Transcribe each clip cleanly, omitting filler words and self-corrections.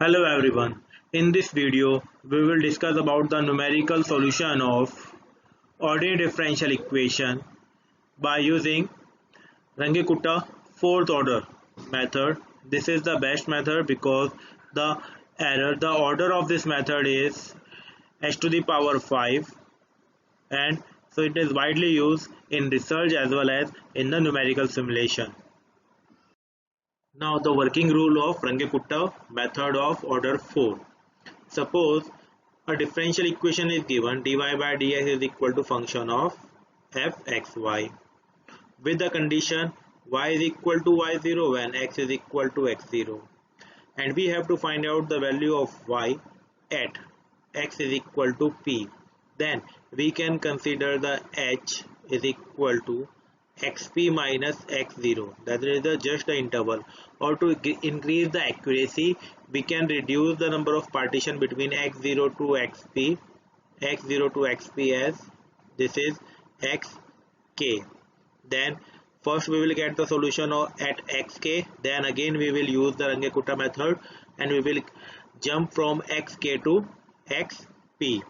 Hello everyone. In this video, we will discuss about the numerical solution of ordinary differential equation by using Runge-Kutta fourth order method. This is the best method because the order of this method is h to the power 5, and so it is widely used in research as well as in the numerical simulation. Now the working rule of Runge-Kutta method of order 4. Suppose a differential equation is given, dy by dx is equal to function of fxy with the condition y is equal to y0 when x is equal to x0, and we have to find out the value of y at x is equal to p. Then we can consider the h is equal to xp minus x0, that is just the interval, or to increase the accuracy we can reduce the number of partition between x0 to xp as this is xk. Then first we will get the solution at xk, then again we will use the Runge-Kutta method and we will jump from xk to xp.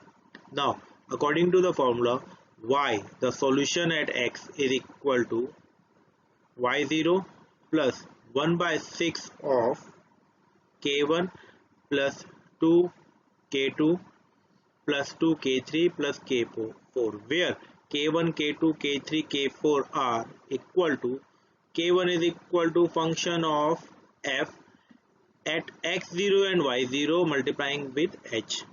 Now according to the formula, y, the solution at x, is equal to y0 plus 1 by 6 of k1 plus 2 k2 plus 2 k3 plus k4, where k1 k2 k3 k4 are equal to, k1 is equal to function of f at x0 and y0 multiplying with h,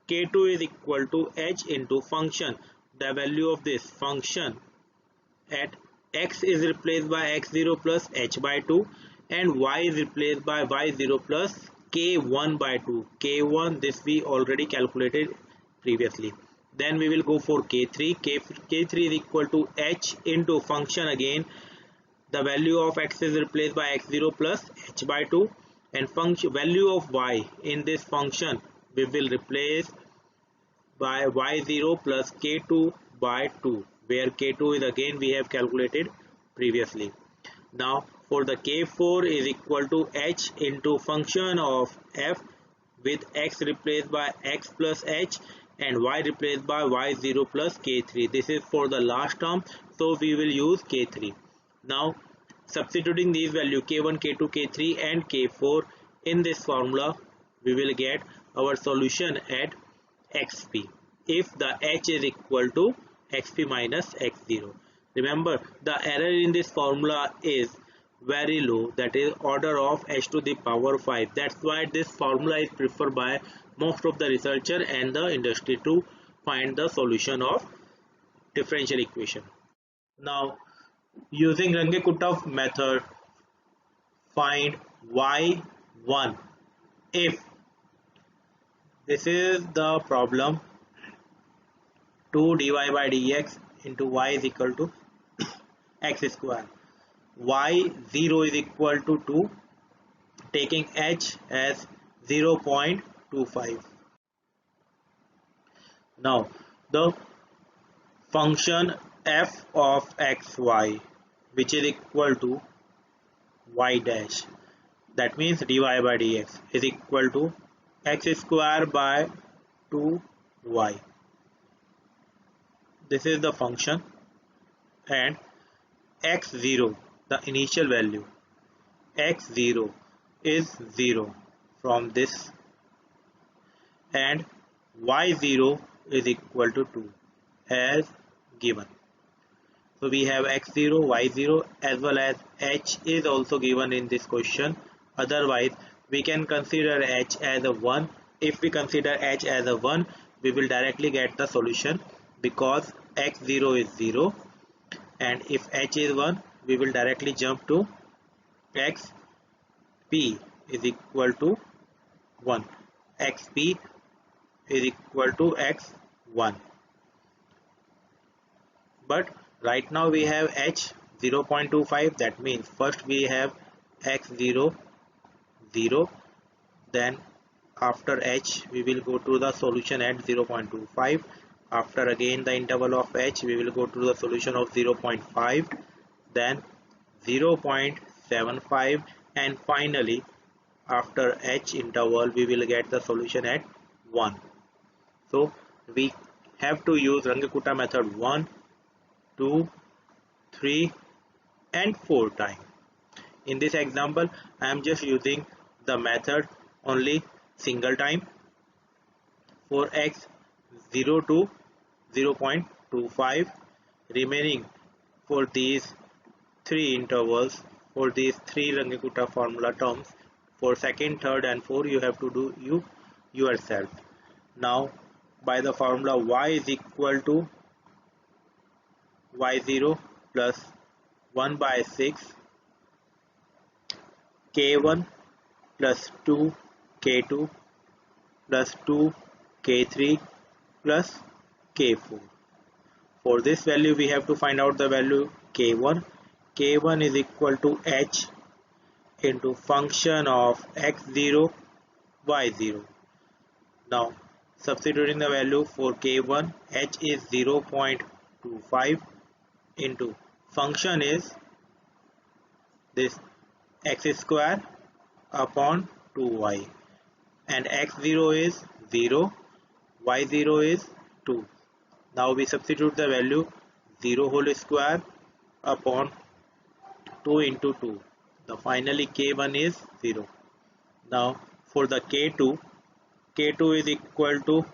k2 is equal to h into function, the value of this function at x is replaced by x0 plus h by 2 and y is replaced by y0 plus k1 by 2. K1 this we already calculated previously. Then we will go for k3. K3 is equal to h into function, again the value of x is replaced by x0 plus h by 2 and function value of y in this function we will replace by y0 plus k2 by 2, where k2 is again we have calculated previously. Now for the k4 is equal to h into function of f with x replaced by x plus h and y replaced by y0 plus k3. This is for the last term, so we will use k3. Now substituting these values k1, k2, k3 and k4 in this formula, we will get our solution at xp if the h is equal to xp minus x0. Remember, the error in this formula is very low, that is order of h to the power 5. That's why this formula is preferred by most of the researcher and the industry to find the solution of differential equation. Now using Runge-Kutta method, find y1 if this is the problem 2 dy by dx into y is equal to x square, y0 is equal to 2, taking h as 0.25. Now the function f of xy, which is equal to y dash, that means dy by dx is equal to x square by 2y. This is the function, and x0, the initial value, x0 is 0 from this, and y0 is equal to 2 as given. So we have x0, y0 as well as h is also given in this question. Otherwise we can consider h as a 1. If we consider h as a 1, we will directly get the solution because x0 is 0, and if h is 1, we will directly jump to xp is equal to 1. xp is equal to x1. But right now we have h 0.25, that means first we have x0 0, then after h we will go to the solution at 0.25. After again the interval of h, we will go to the solution of 0.5, then 0.75, and finally after h interval we will get the solution at 1. So we have to use Runge-Kutta method 1, 2, 3 and 4 times. In this example I am just using the method only single time for x 0 to 0.25, remaining for these three intervals, for these three Runge-Kutta formula terms. For second, third and fourth you have to do yourself. Now by the formula y is equal to y0 plus 1 by 6 k1 plus 2 k2 plus 2 k3 plus k4. For this value we have to find out the value k1. K1 is equal to h into function of x0 y0. Now substituting the value for k1, h is 0.25 into function is this x square upon 2y, and x0 is 0, y0 is 2. Now we substitute the value 0 whole square upon 2 into 2. The finally k1 is 0. Now for the k2, k2 is equal to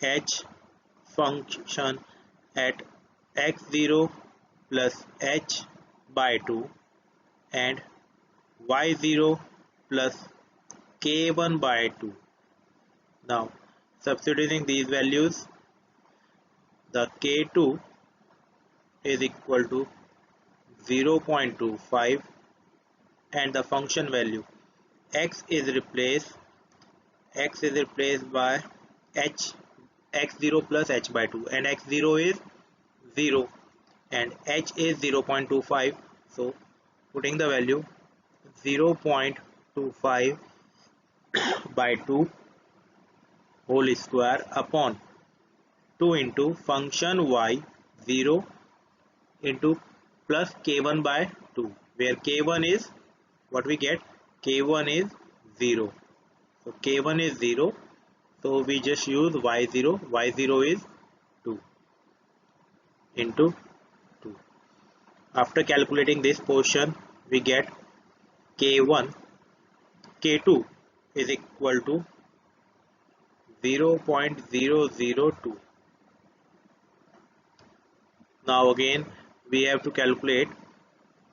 h function at x0 plus h by 2 and y0 plus k1 by 2. Now substituting these values, the k2 is equal to 0.25 and the function value x is replaced by h x0 plus h by 2, and x0 is 0 and h is 0.25. So putting the value 0.25 by 2 whole square upon 2 into function y 0 into plus k1 by 2, where k1 is what we get, k1 is 0. So k1 is 0, so we just use y0, y0 is 2 into 2. After calculating this portion we get k1, k2 is equal to 0.002. Now again we have to calculate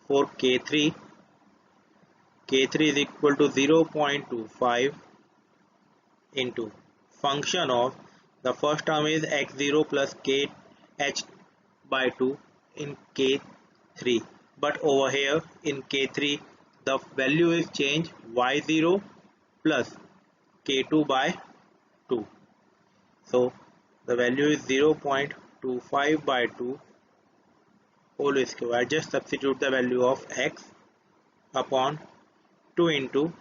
for k3. K3 is equal to 0.25 into function of, the first term is x0 plus k h by 2 in k3, but over here in k3 the value is changed, y0 plus k2 by 2. So the value is 0.25 by 2 whole square. Just substitute the value of x upon 2 into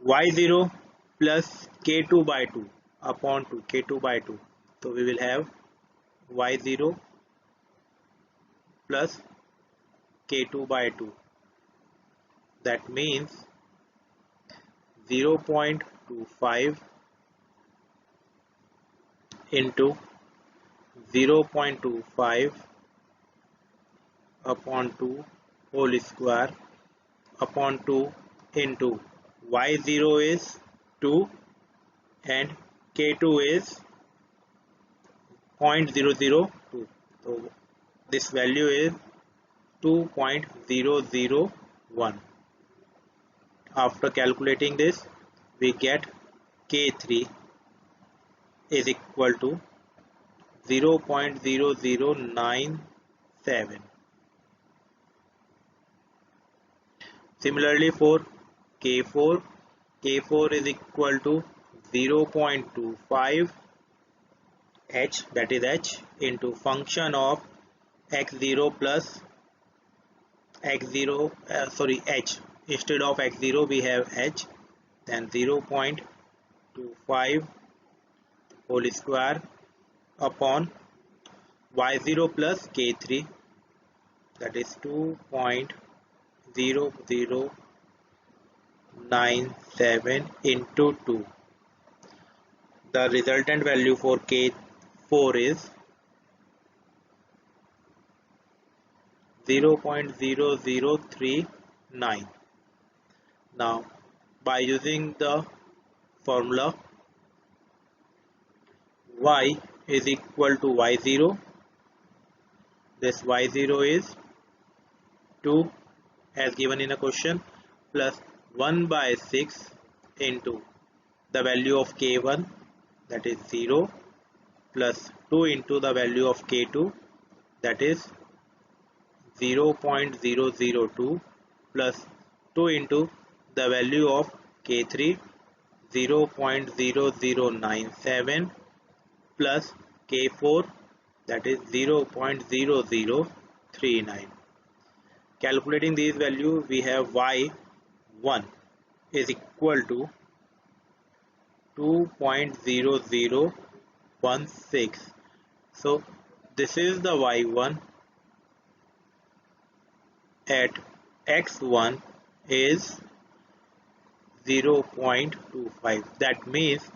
y0 plus k2 by 2 upon 2, k2 by 2. So we will have y0 plus k2 by 2. That means 0.25 into 0.25 upon 2 whole square upon 2 into y0 is 2 and k2 is 0.002. So this value is 2.001. After calculating this we get k3 is equal to 0.0097. Similarly for k4, k4 is equal to 0.25 h, that is h, into function of x0 plus x0 h. Instead of x0 we have h, then 0.25 whole square upon y0 plus k3, that is 2.001 0.097 into 2. The resultant value for K4 is 0.0039. Now, by using the formula y is equal to y0, this y0 is 2 as given in a question, plus 1 by 6 into the value of K1, that is 0, plus 2 into the value of K2, that is 0.002, plus 2 into the value of K3, 0.0097, plus K4, that is 0.0039. Calculating these values, we have y1 is equal to 2.0016. So this is the y1 at x1 is 0.25. That means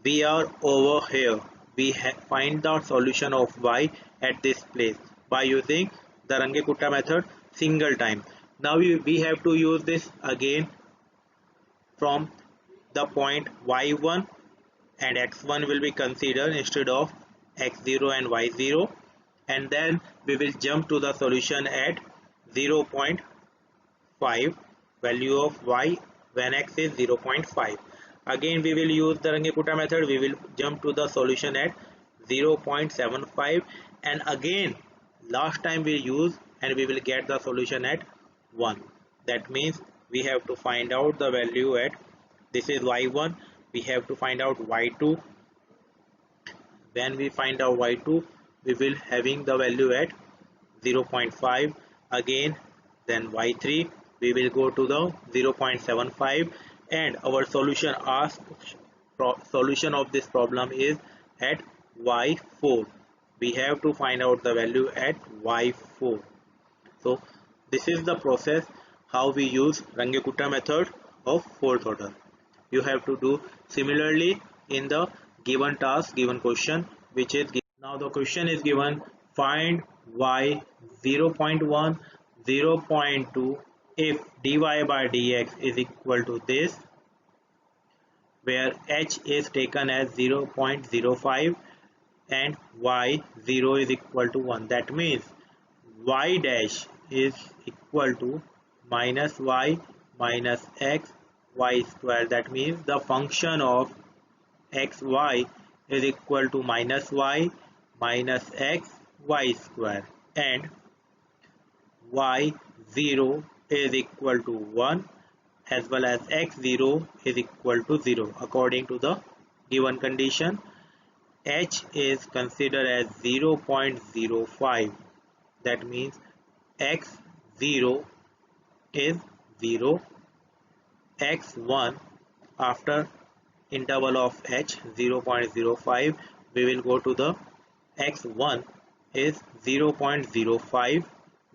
we are over here. We find the solution of y at this place by using the Runge-Kutta method single time. Now we have to use this again from the point y1 and x1 will be considered instead of x0 and y0, and then we will jump to the solution at 0.5 value of y when x is 0.5. Again we will use the Runge-Kutta method. We will jump to the solution at 0.75, and again last time we use and we will get the solution at 1. That means we have to find out the value at, this is y1, we have to find out y2. When we find out y2, we will having the value at 0.5 again, then y3 we will go to the 0.75, and our solution solution of this problem is at y4. We have to find out the value at y4. So this is the process how we use Runge-Kutta method of fourth order. You have to do similarly in the given task, given question, which is given. Now the question is given, find y 0.1, 0.2 if dy by dx is equal to this, where h is taken as 0.05 and y0 is equal to 1. That means y dash is equal to minus y minus x y square. That means the function of xy is equal to minus y minus x y square, and y0 is equal to 1 as well as x0 is equal to 0 according to the given condition. H is considered as 0.05. That means x0 is 0, x1 after interval of h 0.05 we will go to the x1 is 0.05,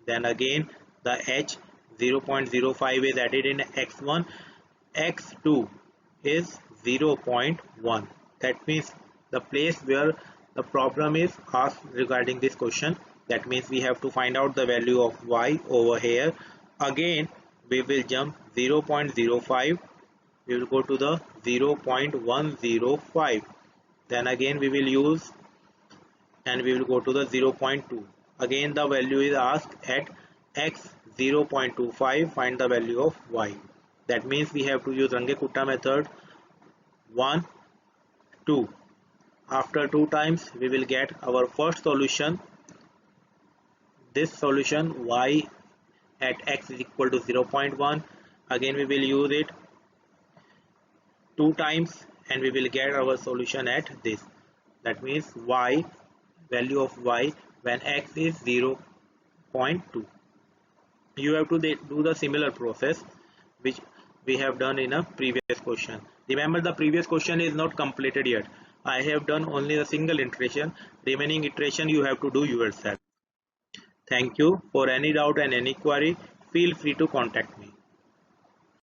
then again the h 0.05 is added in x1, x2 is 0.1. That means the place where the problem is asked regarding this question. That means we have to find out the value of y over here. Again we will jump 0.05, we will go to the 0.105, then again we will use and we will go to the 0.2. Again the value is asked at x 0.25, find the value of y. That means we have to use Runge-Kutta method 1, 2. After 2 times we will get our first solution. This solution y at x is equal to 0.1. Again we will use it 2 times and we will get our solution at this. That means y, value of y when x is 0.2. You have to do the similar process which we have done in a previous question. Remember, the previous question is not completed yet. I have done only a single iteration. Remaining iteration you have to do yourself. Thank you. For any doubt and any query, feel free to contact me.